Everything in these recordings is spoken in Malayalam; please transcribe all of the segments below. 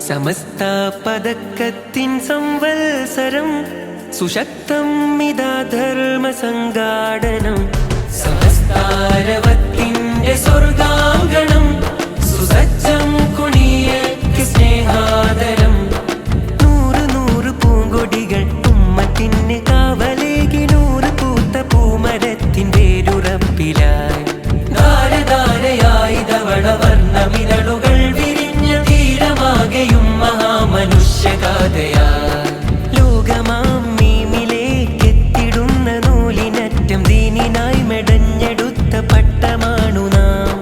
സമസ്ത പദക്കത്തിൻ സംവത്സരം സുശക്തം ഇതാ ധർമ്മ സംഘാടനം സമസ്താരവത്തിന്റെ സ്വർഗാങ്കണം സുസജ്ജം കുണിയക്ക് സ്നേഹാദരം നൂറ് നൂറ് പൂങ്കൊടികൾ ഉമ്മത്തിന് കാവലേകി നൂറ് പൂത്ത പൂമരത്തിൻ വേരുറപ്പിലായി ധാരധാരയായി ധവള വർണ്ണമിതളുകൾ വിരിഞ്ഞ തീരമാകെയും മഹാമനുഷ്യഗാഥയായി ലോകമാം മീമിലേക്കെത്തിടുന്ന നൂലിനറ്റം ദീനിനായി മെടഞ്ഞെടുത്ത പട്ടമാണു നാം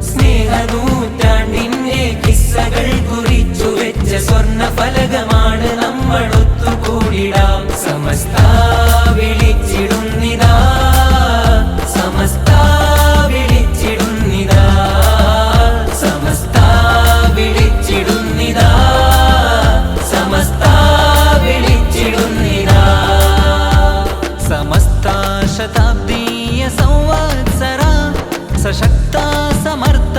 സ്നേഹനൂറ്റാണ്ടിന്റെ കിസ്സകൾ കുറിച്ചു വെച്ച സ്വർണ്ണ ഫലകമാണ് നമ്മൾ ഒത്തുകൂടിടാം സമസ്ത വിളിച്ചിടുന്നിതാ സമസ്ത വിളിച്ചിടുന്നിതാ സമസ്ത വിളിച്ചിടുന്നിതാ സമസ്ത വിളിച്ചിടുന്നിതാ സമസ്ത ശതാബ്ദീയ സംവത്സര സശക്ത സമർത്ഥ